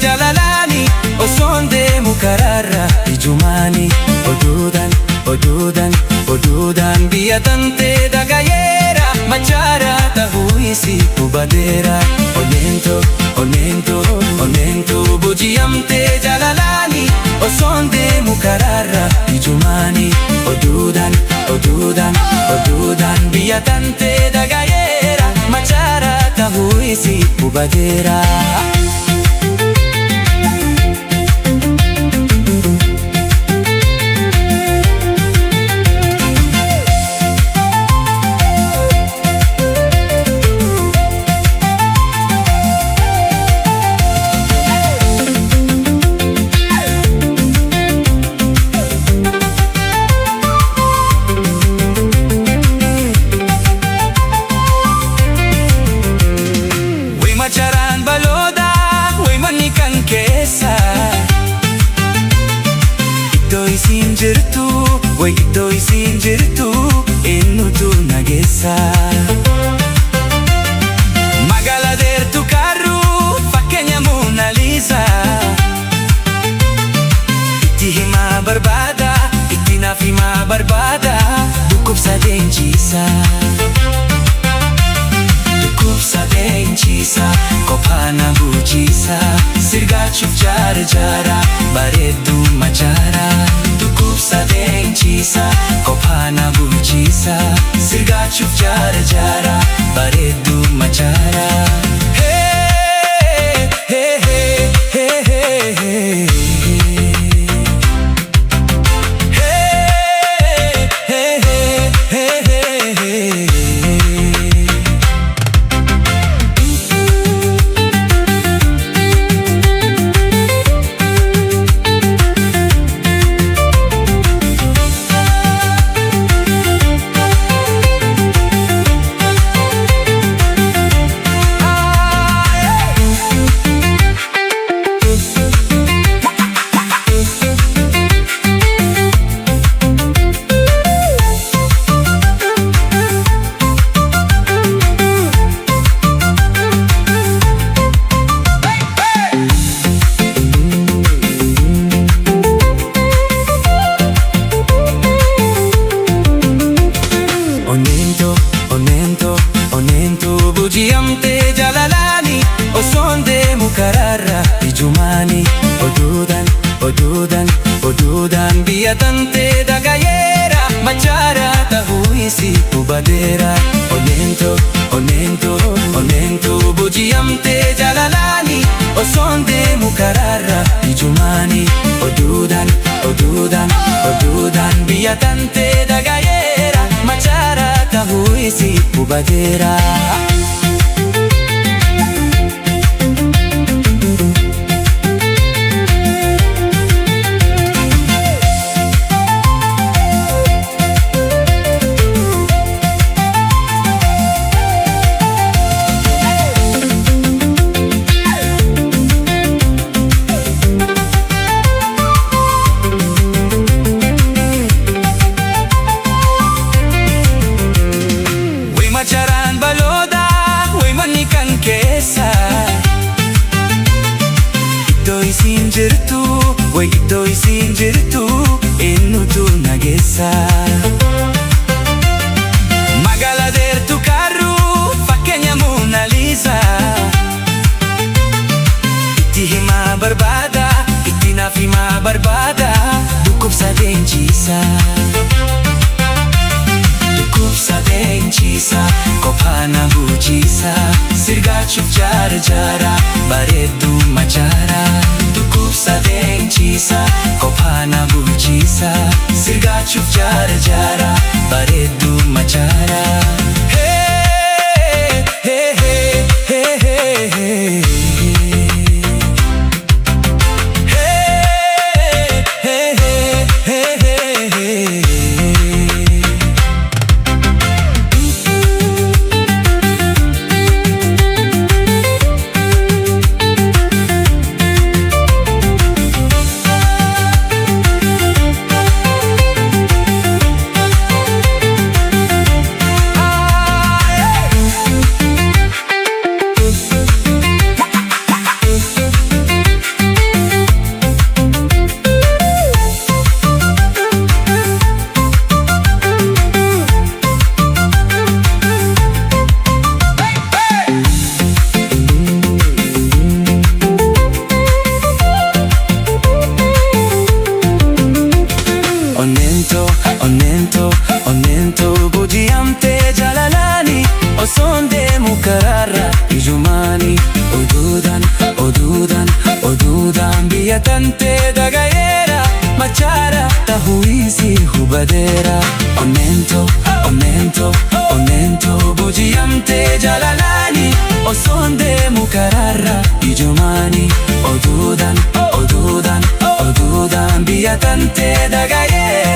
jaalalaani osoon deemu karaarra ijumaani oduudhaan biyya tantee dagayeera Machaaraa tahuu isii hubateera oneento bojiyamtee jaalalaani osoon deemu karaarra ijumaani oduudhaan biyya tantee dagayeera Machaaraa tahuu isii hubateera. Machaaraan baaloodha way manni kan keessa iddoo isiin jirtu way iddoo isiin jirtu eenyutu nageessa magaalaa deertu kaaruu fakkeenya Moonaliisa itti himaa barbaada itti naaf himaa barbaada dhukkubsa deenchiisa. Kophaana bulchiisa sirgaachuuf jaara bareedduu Machaaraa dhukkubsa deenchiisa kophaana bulchiisa sirgaachuuf jaara bareedduu Machaaraa. Oneento bojiyamtee jaalalaani osoon deemu karaarra ijumaani oduudhaan biyya tantee dagayeera Machaaraa tahuu isii hubateera oneento bojiyamtee jaalalaani osoon deemu karaarra ijumaani oduudhaan biyya tantee dagayeera Machaaraa tahuu isii hubateera. Machaaraan baaloodha way manni kan keessa iddoo isiin jirtu way iddoo isiin jirtu eenyutu nageessa magaalaa deertu kaaruu fakkeenya Moonaliisa itti himaa barbaada itti naaf himaa barbaada dhukkubsa deenchiisa. Kophaana bulchiisa sirgaachuuf jaara bareedduu Machaaraa dhukkubsa deenchiisa kophaana bulchiisa sirgaachuuf jaara bareedduu Machaaraa. Onnentoo booji'amtee jaalalaani osoon deemu karaarra ijumaani oduudhaan biyya tantee dagayeera Machaaraa tahuu isii hubadeera Onnentoo booji'amtee jaalalaani osoon deemu karaarra ijumaani oduudhaan biyya tantee dagayeera